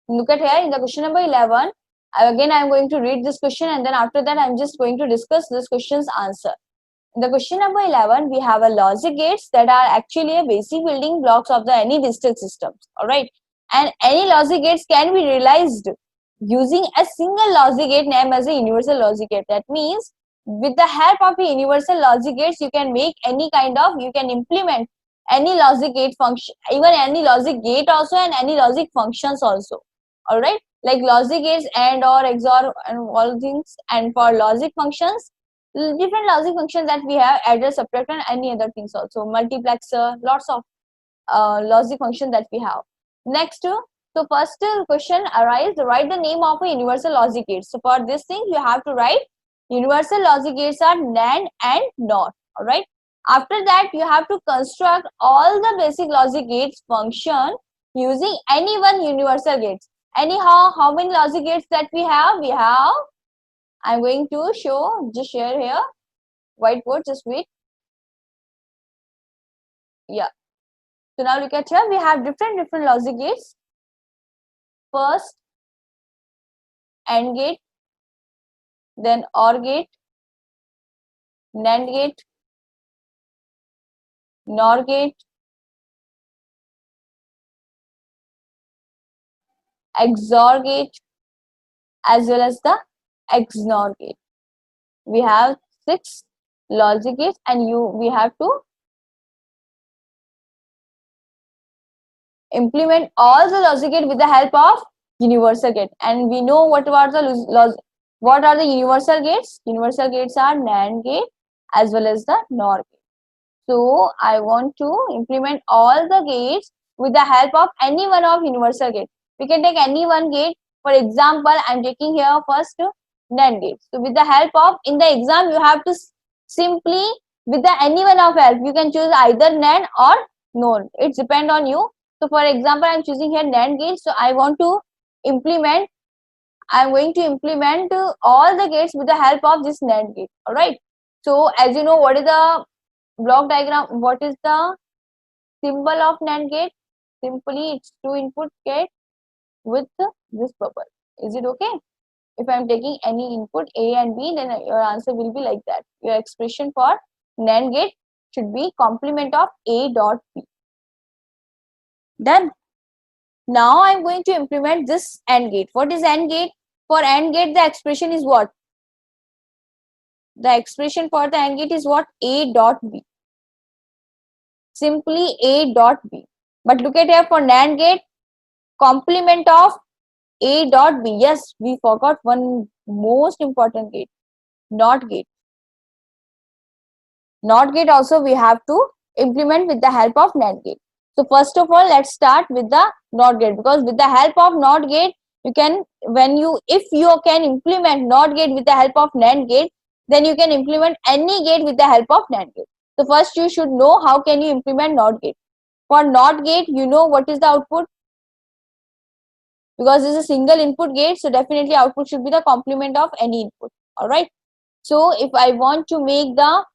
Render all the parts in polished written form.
Look at here in the question number 11. Again, I am going to read this question, and then after that, I am just going to discuss this question's answer. In the question number 11, we have a logic gates that are actually a basic building blocks of the any digital systems. All right, and any logic gates can be realized using a single logic gate named as a universal logic gate. That means with the help of a universal logic gates, you can make any kind of, you can implement any logic gate function, even any logic gate also, and any logic functions also. All right, like logic gates and or XOR and all things. And for logic functions, different logic functions that we have, adder, subtract, and any other things also, multiplexer, lots of logic function that we have. Next, so first question arise, write the name of a universal logic gate. So for this thing, you have to write universal logic gates are NAND and NOR. All right. After that, you have to construct all the basic logic gates function using any one universal gates. Anyhow, how many logic gates that we have? We have, I'm going to show, just share here, whiteboard, just wait. Yeah. So now look at here, we have different logic gates. First, AND gate, then OR gate, NAND gate, NOR gate, XOR gate, as well as the XNOR gate. We have 6 logic gates, and we have to implement all the logic gate with the help of universal gate. And we know what are the universal gates. Universal gates are NAND gate as well as the NOR gate. So I want to implement all the gates with the help of any one of universal gate. We can take any one gate. For example, I am taking here first NAND gate. So with the help of, in the exam, you have to simply, with the any one of help, you can choose either NAND or NOR. It depends on you. So for example, I am choosing here NAND gate. So I want to implement, I am going to implement all the gates with the help of this NAND gate. All right. So as you know, what is the block diagram? What is the symbol of NAND gate? Simply, it's 2 input gate with this bubble. Is it okay? If I am taking any input A and B, then your answer will be like that. Your expression for NAND gate should be complement of A dot B. Done. Now I am going to implement this AND gate. What is AND gate? For AND gate, the expression is what? The expression for the AND gate is what? A dot B. Simply A dot B. But look at here, for NAND gate, complement of A dot B. Yes, we forgot one most important gate, NOT gate. NOT gate also we have to implement with the help of NAND gate. So first of all, let's start with the NOT gate, because with the help of NOT gate, you can, if you can implement NOT gate with the help of NAND gate, then you can implement any gate with the help of NAND gate. So first you should know how can you implement NOT gate. For NOT gate, you know what is the output, because this is a single input gate, so definitely output should be the complement of any input. All right. So if I want to make the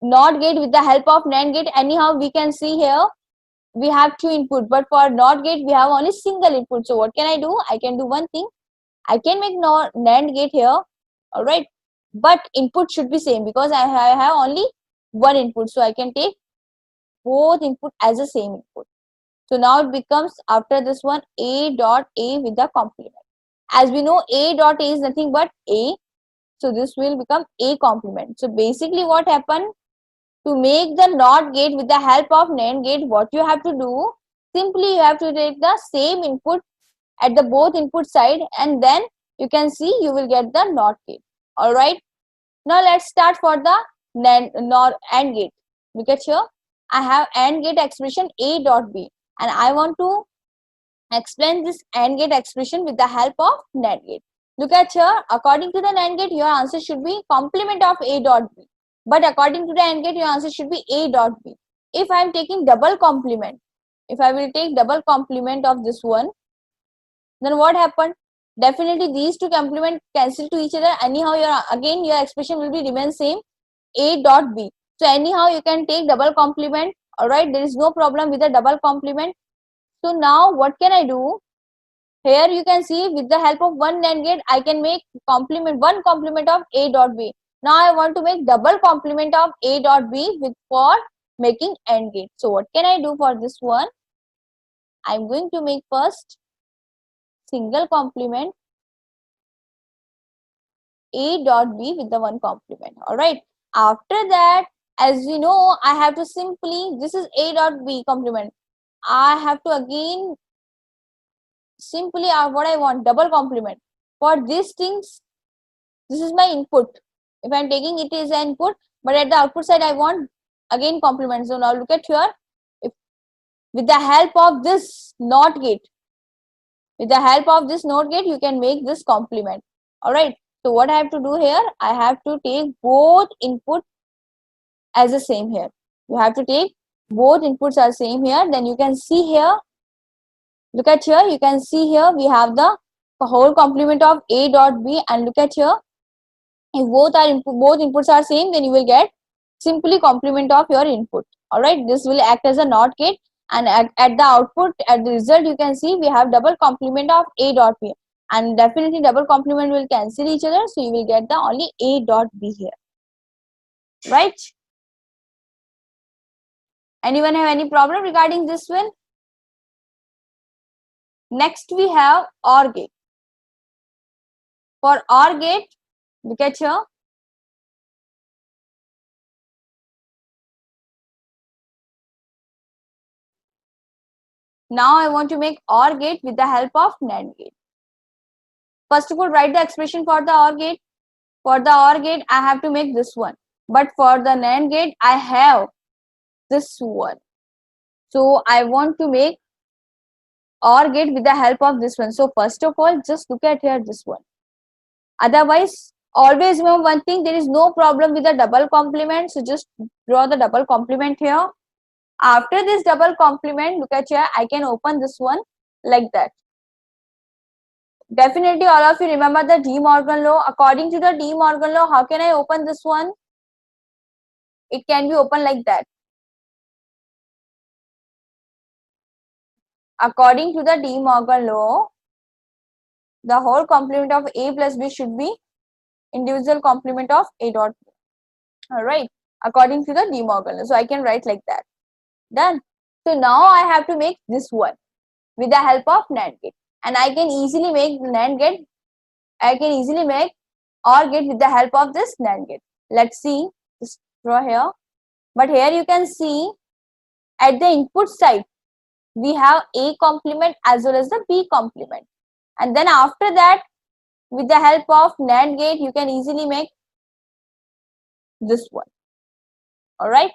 NOT gate with the help of NAND gate, anyhow we can see here we have 2 input, but for NOT gate we have only single input. So what can I do? I can do one thing. I can make NAND gate here. All right, but input should be same, because I have only one input, so I can take both input as the same input. So now it becomes, after this one, A dot A with the complement. As we know, A dot A is nothing but A, so this will become A complement. So basically what happened, to make the NOT gate with the help of NAND gate, what you have to do, simply you have to take the same input at the both input side, and then you can see you will get the NOT gate. All right. Now let's start for the AND gate. Look at here. I have AND gate expression A dot B, and I want to explain this AND gate expression with the help of NAND gate. Look at here. According to the NAND gate, your answer should be complement of A dot B. But according to the AND gate, your answer should be A dot B. If I am taking double complement, if I will take double complement of this one, then what happened? Definitely these two complement cancel to each other. Anyhow, your expression will be remain same, A dot B. So anyhow, you can take double complement. All right, there is no problem with the double complement. So now what can I do? here you can see with the help of one NAND gate, I can make one complement of A dot B. Now I want to make double complement of A dot B for making AND gate. So what can I do for this one? I'm going to make first single complement A dot B with the one complement. Alright. After that, as you know, I have to simply, this is A dot B complement. I have to again simply what I want, double complement. For these things, this is my input. If I'm taking it as an input, but at the output side, I want again complement. So now look at here. If with the help of this NOT gate, with the help of this NOT gate, you can make this complement. Alright. So what I have to do here, I have to take both input as the same here. You have to take both inputs are same here. Then you can see here, look at here, you can see here we have the whole complement of A dot B, and look at here, if both inputs are same, then you will get simply complement of your input. Alright, this will act as a NOT gate, and at the output, at the result, you can see we have double complement of A dot B, and definitely double complement will cancel each other, so you will get the only A dot B here. Right? Anyone have any problem regarding this one? Next we have OR gate. For OR gate, look at here. Now I want to make OR gate with the help of NAND gate. First of all, write the expression for the OR gate. For the OR gate, I have to make this one. But for the NAND gate, I have this one. So I want to make OR gate with the help of this one. So first of all, just look at here this one. Otherwise, always remember one thing, there is no problem with the double complement. So just draw the double complement here. After this double complement, look at here, I can open this one like that. Definitely all of you remember the De Morgan law. According to the De Morgan law, how can I open this one? It can be opened like that. According to the De Morgan law, the whole complement of A plus B should be individual complement of A dot B. Alright, according to the De Morgan law. So I can write like that. Done. So now I have to make this one with the help of NAND gate. And I can easily make NAND gate. I can easily make OR gate with the help of this NAND gate. Let's see. Just draw here. But here you can see at the input side, we have A complement as well as the B complement. And then after that, with the help of NAND gate, you can easily make this one. Alright.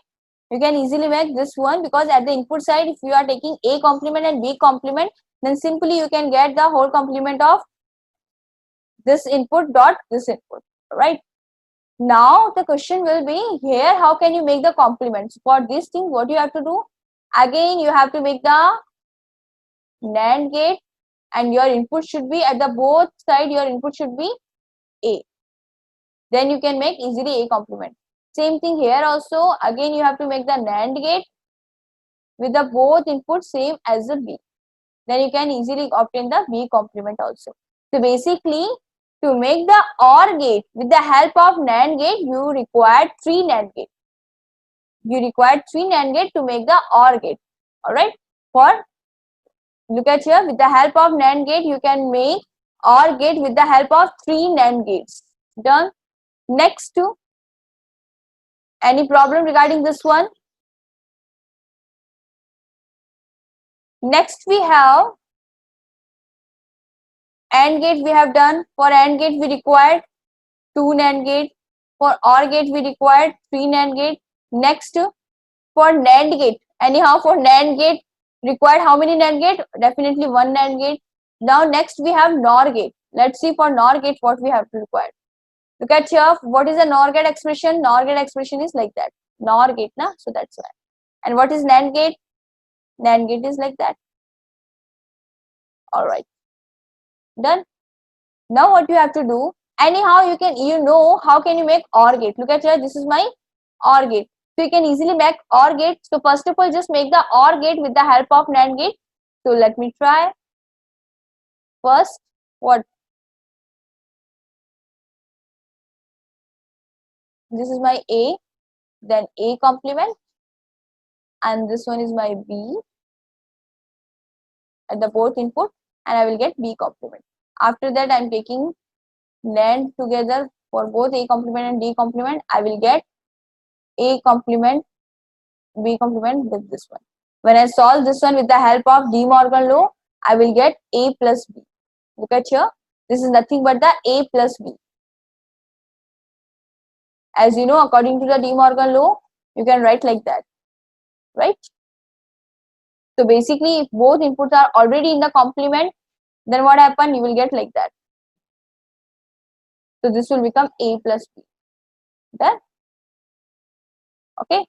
You can easily make this one because at the input side, if you are taking A complement and B complement, then simply you can get the whole complement of this input dot this input. Right? Now the question will be here, how can you make the complements? For this thing, what you have to do? Again, you have to make the NAND gate, and your input should be at the both side, your input should be A. Then you can make easily A complement. Same thing here also. Again, you have to make the NAND gate with the both inputs same as the B. Then you can easily obtain the B complement also. So basically, to make the OR gate with the help of NAND gate, you require 3 NAND gate. You require 3 NAND gate to make the OR gate. Alright. For look at here, with the help of NAND gate, you can make OR gate with the help of 3 NAND gates. Done. Next to any problem regarding this one? Next we have AND gate we have done. For AND gate we required 2 NAND gate. For OR gate we required 3 NAND gate. Next for NAND gate. Anyhow for NAND gate required how many NAND gate? Definitely 1 NAND gate. Now next we have NOR gate. Let's see for NOR gate what we have to require. Look at here, what is the NOR gate expression? NOR gate expression is like that. NOR gate, na? So that's why. And what is NAND gate? NAND gate is like that. Alright. Done. Now what you have to do? Anyhow, you know how can you make OR gate. Look at here, this is my OR gate. So you can easily make OR gate. So first of all, just make the OR gate with the help of NAND gate. So let me try. first what? This is my A, then A complement, and this one is my B at the both input, and I will get B complement. After that, I'm taking NAND together for both A complement and D complement. I will get A complement, B complement with this one. When I solve this one with the help of De Morgan law, I will get A plus B. Look at here. This is nothing but the A plus B. As you know, according to the De Morgan law, you can write like that, right? So basically, if both inputs are already in the complement, then what happen? You will get like that. So this will become A plus B. Done? Okay.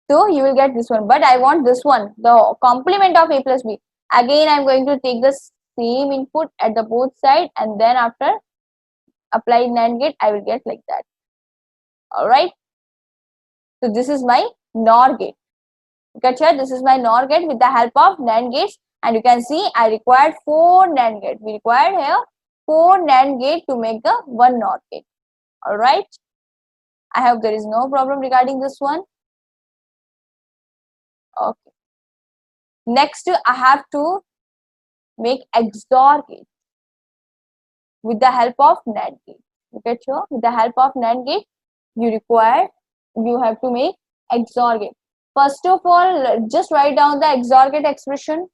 So you will get this one, but I want this one, the complement of A plus B. Again, I'm going to take the same input at the both side, and then after apply NAND gate, I will get like that. All right. So this is my NOR gate. Look at here. This is my NOR gate with the help of NAND gates, and you can see I required 4 NAND gate. We required here 4 NAND gate to make the one NOR gate. All right. I hope there is no problem regarding this one. Okay. Next, I have to make XOR gate with the help of NAND gate. Look at here. With the help of NAND gate, you have to make XOR gate. First of all, just write down the XOR gate expression.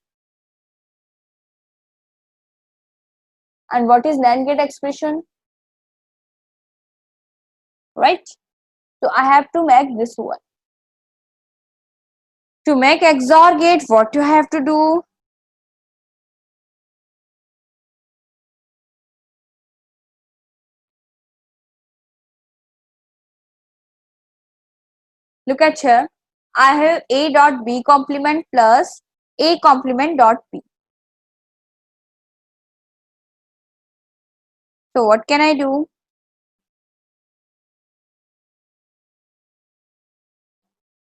And what is NAND gate expression? Right? So I have to make this one. To make XOR gate, what you have to do? Look at here. I have A dot B complement plus A complement dot B. So what can I do?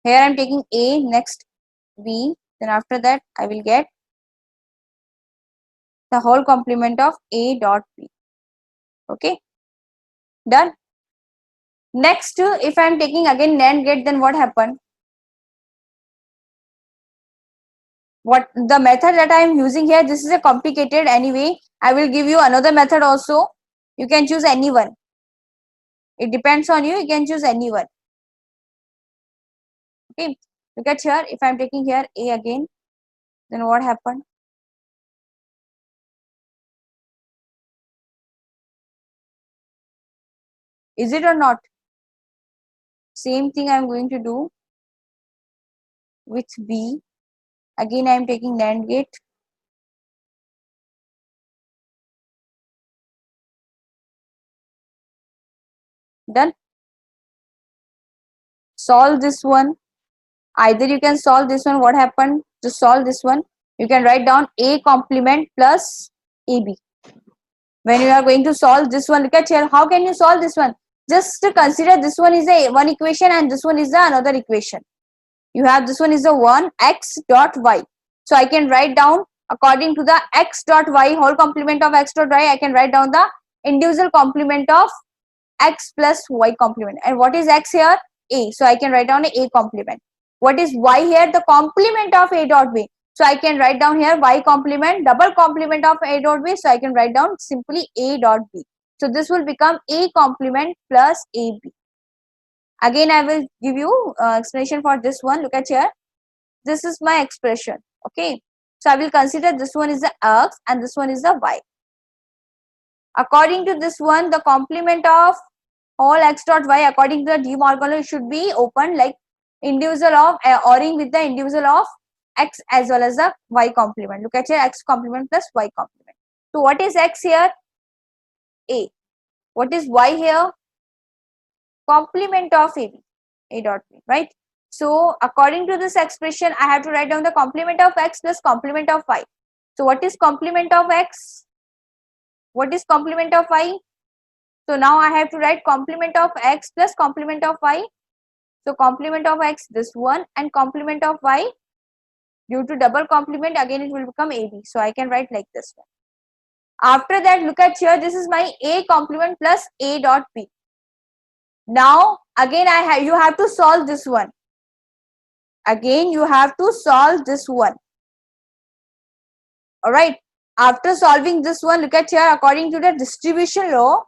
Here I am taking A, next B, then after that I will get the whole complement of A dot B. Okay, done. Next, if I am taking again NAND gate, then what happened? What the method that I am using here, this is a complicated anyway. I will give you another method also. You can choose any one. It depends on you. You can choose any one. Okay, look at here. If I am taking here A again, then what happened? Is it or not? Same thing I am going to do with B. Again, I am taking NAND gate. Done. Solve this one. Either you can solve this one. What happened? To solve this one, you can write down A complement plus AB. When you are going to solve this one, look at here. How can you solve this one? Just to consider this one is a one equation and this one is the another equation. You have this one is the 1 x dot y. So I can write down according to the x dot y, whole complement of x dot y. I can write down the individual complement of x plus y complement. And what is x here? A. So I can write down a complement. What is y here? The complement of a dot b. So I can write down here y complement, double complement of a dot b. So I can write down simply a dot b. So this will become a complement plus ab. Again, I will give you explanation for this one. Look at here. This is my expression. Okay. So I will consider this one is the x and this one is the y. According to this one, the complement of whole x dot y according to the De Morgan law should be open like individual of ORing with the individual of x as well as the y complement. Look at here, x complement plus y complement. So what is x here? A. What is y here? Complement of AB, A dot B, right? So according to this expression, I have to write down the complement of x plus complement of y. So what is complement of x? What is complement of y? So now I have to write complement of x plus complement of y. So complement of x this one and complement of y, due to double complement again it will become AB. So I can write like this one. After that, look at here, this is my A complement plus A dot B. Now again you have to solve this one. Again you have to solve this one. All right. After solving this one, look at here, according to the distribution law,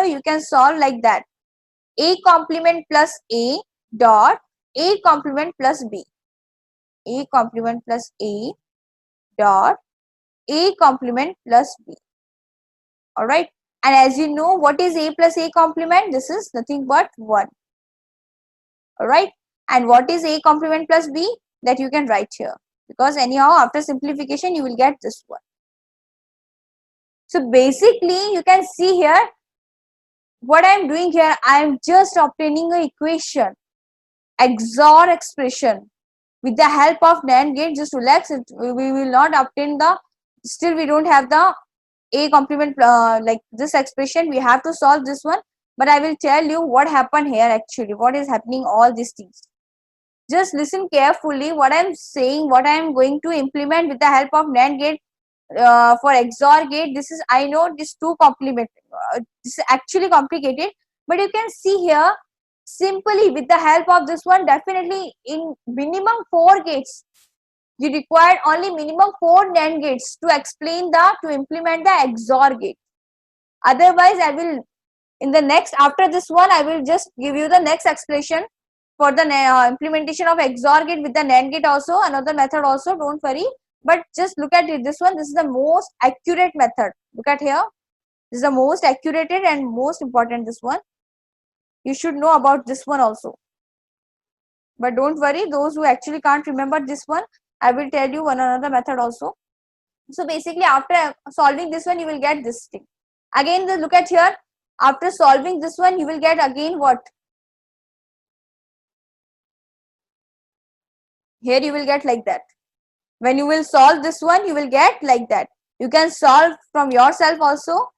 you can solve like that. A complement plus A dot A complement plus B. A complement plus A dot A complement plus B. All right. And as you know, what is A plus A complement? This is nothing but 1. All right. And what is A complement plus B? That you can write here. Because anyhow, after simplification, you will get this one. So basically, you can see here, what I am doing here, I am just obtaining an equation, XOR expression. With the help of NAND gate, just relax, we will not obtain the, still we don't have the A complement like this expression. We have to solve this one. But I will tell you what happened here actually, what is happening, all these things. Just listen carefully what I am saying, what I am going to implement with the help of NAND gate for XOR gate. This is, I know this too complicated, this is actually complicated, but you can see here simply with the help of this one, definitely in minimum 4 gates, you require only minimum 4 NAND gates to explain to implement the XOR gate. Otherwise, I will, in the next, after this one, I will just give you the next explanation for the implementation of XOR gate with the NAND gate also, another method also, don't worry. But just look at it, this one, this is the most accurate method. Look at here, this is the most accurate and most important, this one. You should know about this one also. But don't worry, those who actually can't remember this one, I will tell you one another method also. So basically, after solving this one, you will get this thing. Again, look at here, after solving this one, you will get again what? Here you will get like that. When you will solve this one, you will get like that. You can solve from yourself also.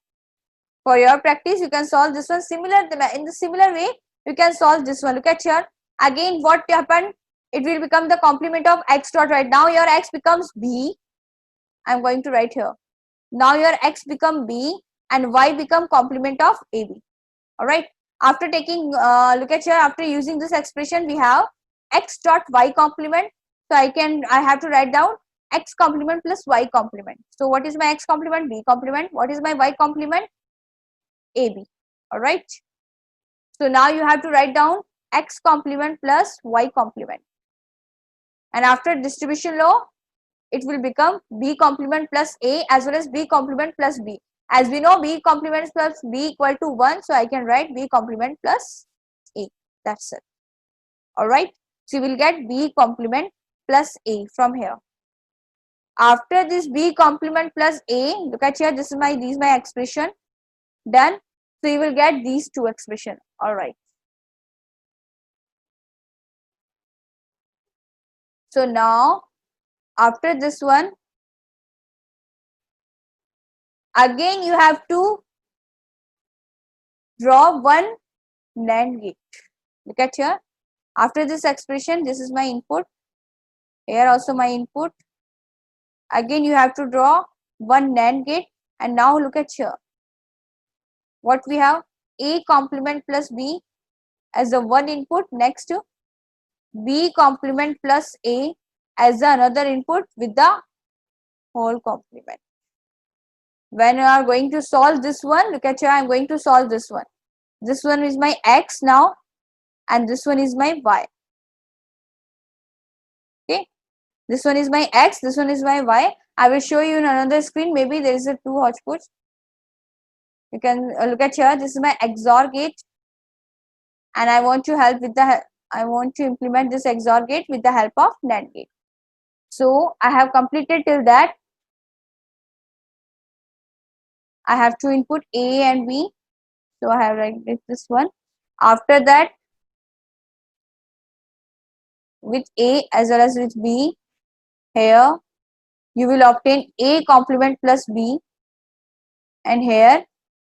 For your practice, you can solve this one similar, in the similar way, you can solve this one. Look at here. Again, what happened? It will become the complement of x dot, right? Now your x becomes b. I'm going to write here. Now your x become b and y become complement of ab. All right. After taking, look at here, after using this expression, we have x dot y complement. So I have to write down x complement plus y complement. So what is my x complement? B complement. What is my y complement? AB. All right. So now you have to write down x complement plus y complement. And after distribution law, it will become B complement plus A as well as B complement plus B. As we know, B complement plus B equal to 1. So I can write B complement plus A. That's it. All right. So you will get B complement plus A from here. After this B complement plus A, look at here, this is my expression. Done. So you will get these two expression. All right. So now after this one, again you have to draw one NAND gate. Look at here. After this expression, this is my input. Here also my input. Again you have to draw one NAND gate. And now look at here. What we have? A complement plus B as the one input. Next to B complement plus A as the another input with the whole complement. When you are going to solve this one, look at here, I am going to solve this one. This one is my x now and this one is my y. Okay, this one is my x, this one is my y. I will show you in another screen. Maybe there is a two hodgepodge. You can look at here. This is my XOR gate, and I want to implement this XOR gate with the help of NAND gate. So I have completed till that. I have to input A and B. So I have written this one. After that, with A as well as with B, here you will obtain A complement plus B, and here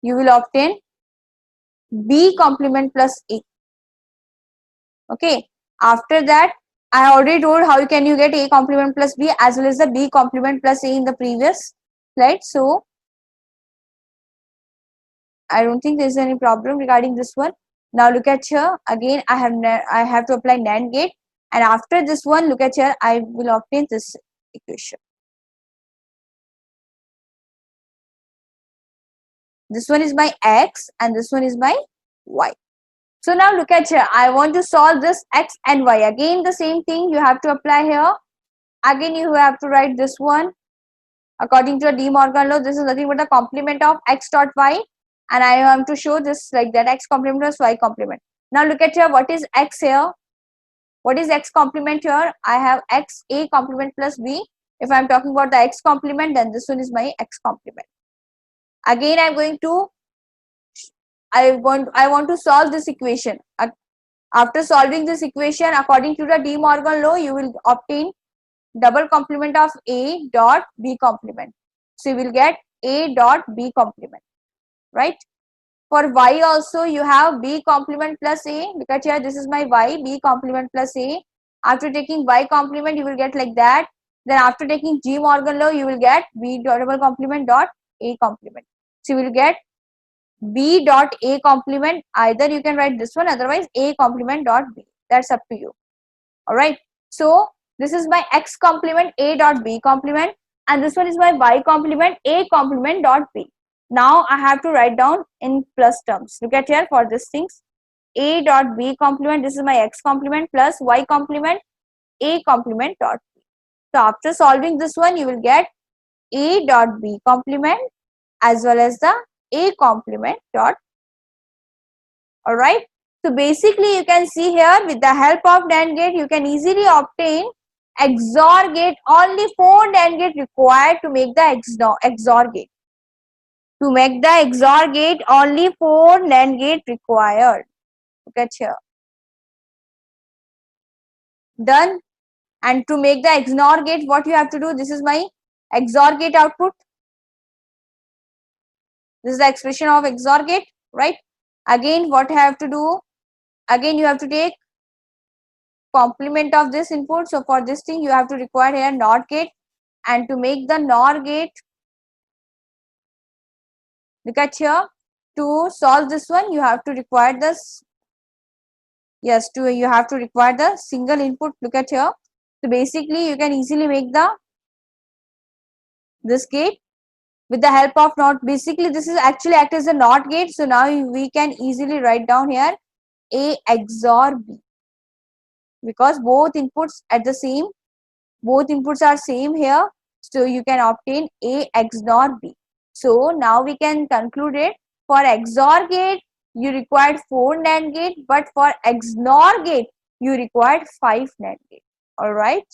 you will obtain B complement plus A. Okay. After that, I already told how can you get A complement plus B as well as the B complement plus A in the previous right? So I don't think there's any problem regarding this one. Now look at here again. I have to apply NAND gate, and after this one, look at here. I will obtain this equation. This one is my x, and this one is my y. So now look at here. I want to solve this x and y. Again, the same thing you have to apply here. Again, you have to write this one according to the De Morgan law. This is nothing but the complement of x dot y, and I am to show this like that, x complement plus y complement. Now look at here, what is x here? What is x complement here? I have x a complement plus b. If I am talking about the x complement, then this one is my x complement. Again, I am going to I want to solve this equation. After solving this equation according to the De Morgan law, you will obtain double complement of a dot b complement. So you will get a dot b complement, right? For y also you have b complement plus a. Look at here, this is my y, b complement plus a. After taking y complement, you will get like that. Then after taking De Morgan law, you will get b double complement dot a complement. So you will get b dot a complement. Either you can write this one, otherwise a complement dot b. That's up to you. All right. So this is my x complement a dot b complement, and this one is my y complement a complement dot b. Now I have to write down in plus terms. Look at here for these things. A dot b complement, this is my x complement plus y complement a complement dot b. So after solving this one, you will get a dot b complement as well as the a complement dot. All right. So basically you can see here with the help of NAND gate, you can easily obtain XOR gate. Only 4 NAND gate required to make the XOR gate. To make the XOR gate, only 4 NAND gate required. Look at here. Done. And to make the XOR gate, what you have to do, this is my XOR gate output. This is the expression of XOR gate, right? Again, what you have to do, again you have to take complement of this input. So for this thing, you have to require here NOR gate, and to make the NOR gate, look at here, to solve this one, you have to require this. Yes, you have to require the single input. Look at here. So basically, you can easily make this gate with the help of NOT. Basically, this is actually act as a NOT gate. So now we can easily write down here A XOR B, because both inputs are same here. So you can obtain A XOR B. So now we can conclude it. For XOR gate, you required 4 NAND gate, but for XNOR gate, you required 5 NAND gate. All right.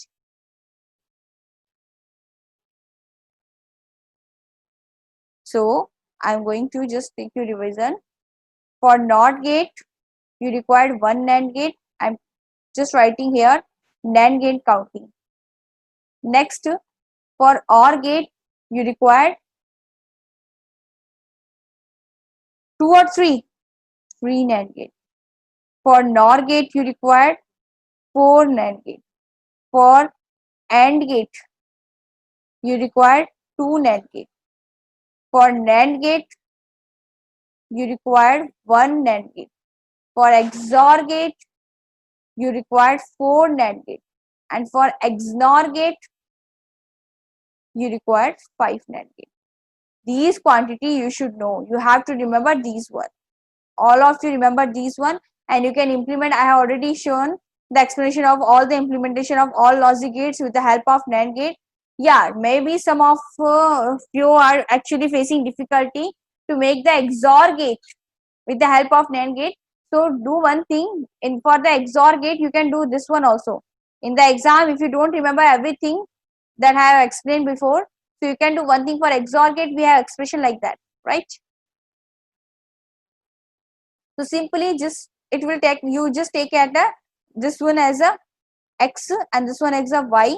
So I'm going to just take you revision. For NOT gate, you required 1 NAND gate. I'm just writing here NAND gate counting. Next, for OR gate, you required 2 or 3 NAND gate. For NOR gate, you required 4 NAND gate. For AND gate, you required 2 NAND gate. For NAND gate, you required 1 NAND gate. For XOR gate, you required 4 NAND gate. And for XNOR gate, you required 5 NAND gate. These quantity you should know. You have to remember these one. All of you remember these one, and you can implement. I have already shown the explanation of all the implementation of all logic gates with the help of NAND gate. Yeah, maybe some of you are actually facing difficulty to make the XOR gate with the help of NAND gate. So do one thing, for the XOR gate you can do this one also. In the exam, if you don't remember everything that I have explained before, so you can do one thing. For XOR gate, we have expression like that, right? So simply it will take, you just take at this one as a x and this one as a y,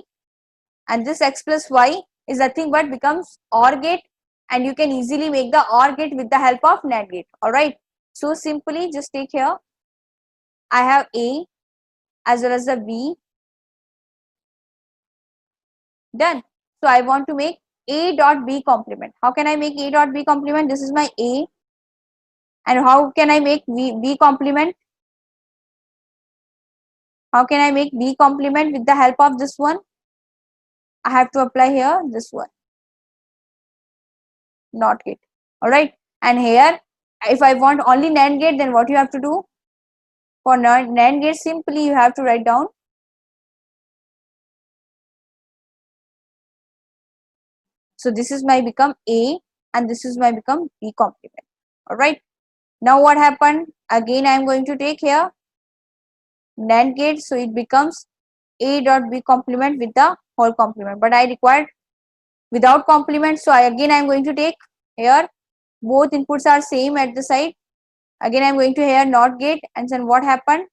and this x plus y is nothing but becomes OR gate, and you can easily make the OR gate with the help of NAND gate. All right. So simply just take here, I have A as well as the B. Done. So I want to make A dot B complement. How can I make A dot B complement? This is my A. And how can I make B complement? How can I make B complement with the help of this one? I have to apply here this one, NOT gate. Alright. And here, if I want only NAND gate, then what you have to do? For NAND gate, simply you have to write down. So this is my become A and this is my become B complement. Alright. Now what happened? Again, I am going to take here NAND gate. So it becomes A dot B complement with the whole complement. But I required without complement. So I am going to take here. Both inputs are same at the side. Again, I am going to here NOT gate. And then what happened?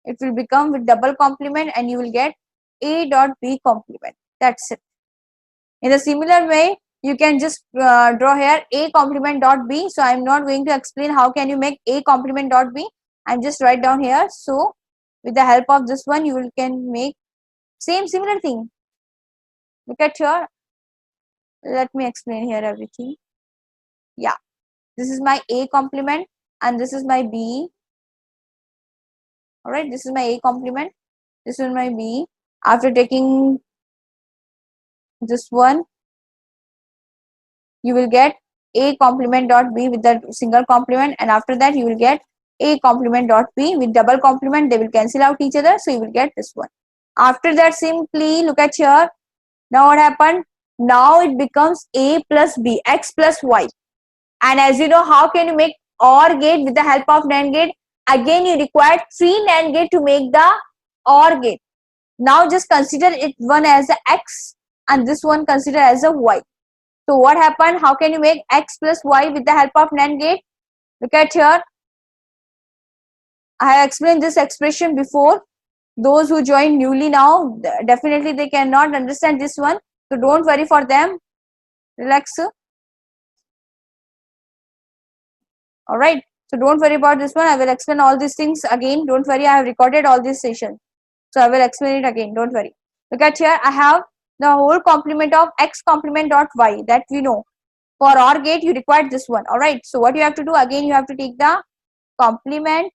It will become with double complement and you will get A dot B complement. That's it. In a similar way, you can just draw here A complement dot B. So I am not going to explain how can you make A complement dot B. I'm just write down here. So with the help of this one, you can make similar thing. Look at here. Let me explain here everything. Yeah, this is my A complement and this is my B. All right, this is my A complement. This is my B. After taking this one, you will get A complement dot B with the single complement, and after that you will get A complement dot B with double complement. They will cancel out each other, so you will get this one. After that, simply look at here. Now what happened? Now it becomes A plus B, X plus Y. And as you know, how can you make OR gate with the help of NAND gate? Again, you require 3 NAND gate to make the OR gate. Now just consider it one as a X and this one consider as a Y. So what happened? How can you make X plus Y with the help of NAND gate? Look at here. I have explained this expression before. Those who join newly now, definitely they cannot understand this one. So don't worry for them. Relax. Alright. So don't worry about this one. I will explain all these things again. Don't worry. I have recorded all these sessions. So I will explain it again. Don't worry. Look at here. I have the whole complement of X complement dot Y that we know. For OR gate, you require this one. Alright. So what you have to do? Again, you have to take the complement.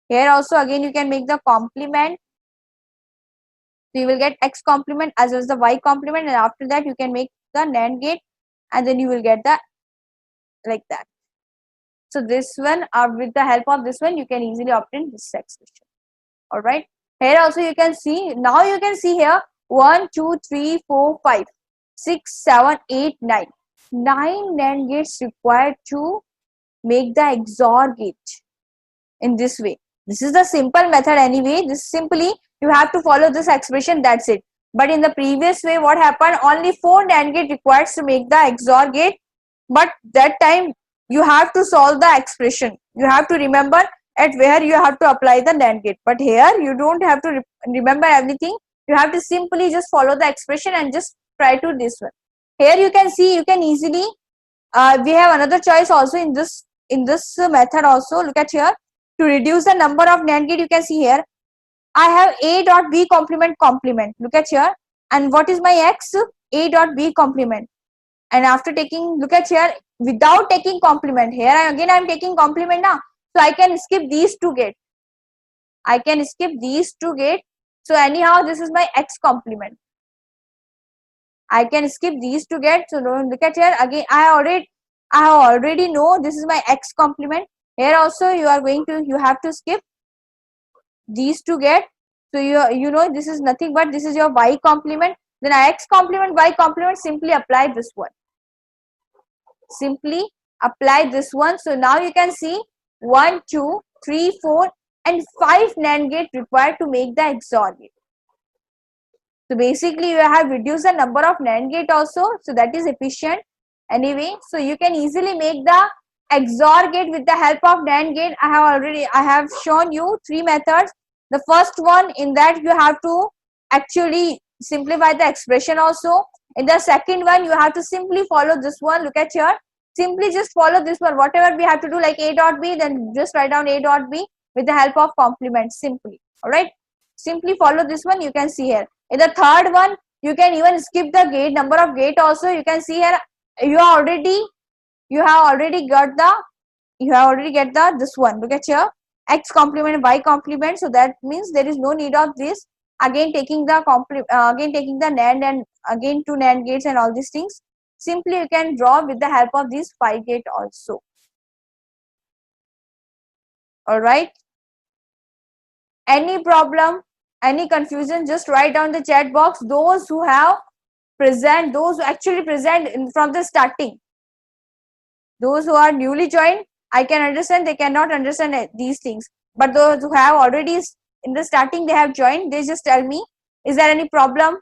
Here also again you can make the complement. So you will get X complement as well as the Y complement, and after that you can make the NAND gate and then you will get the like that. So this one with the help of this one you can easily obtain this expression. Alright. Here also you can see, now you can see here 1, 2, 3, 4, 5, 6, 7, 8, 9. 9 NAND gates required to make the XOR gate in this way. This is the simple method anyway. This simply you have to follow this expression, that's it. But in the previous way, what happened? Only 4 NAND gate required to make the XOR gate. But that time you have to solve the expression. You have to remember at where you have to apply the NAND gate. But here you don't have to remember everything. You have to simply just follow the expression and just try to this one. Here you can see, you can easily we have another choice also in this method also. Look at here. To reduce the number of NAND gate, you can see here I have A dot B complement complement. Look at here. And what is my X? A dot B complement. And after taking, look at here, without taking complement, here again I am taking complement now. So I can skip these 2 gates. I can skip these 2 gates. So anyhow, this is my X complement. I can skip these 2 gates. So look at here again. I already know this is my X complement. Here also you have to skip these 2 gates. So you know this is nothing but this is your Y complement. Then X complement, Y complement, simply apply this one. Simply apply this one. So now you can see 1, 2, 3, 4 and 5 NAND gate required to make the XOR gate. So basically you have reduced the number of NAND gate also. So that is efficient anyway. So you can easily make the XOR gate with the help of NAND gate. I have shown you 3 methods. The first one, in that you have to actually simplify the expression also. In the second one, you have to simply follow this one. Look at here. Simply just follow this one. Whatever we have to do, like A dot B, then just write down A dot B with the help of complement simply. Alright. Simply follow this one. You can see here. In the third one, You can even skip the gate, number of gate also. You can see here, you have already got the this one. Look at here, x complement y complement. So that means there is no need of this again taking the NAND and again two NAND gates and all these things. Simply you can draw with the help of this 5 gate also. All right. Any problem, any confusion, just write down the chat box. Those who actually present from the starting, those who are newly joined, I can understand they cannot understand these things, but those who have already in the starting they have joined, they just tell me, is there any problem?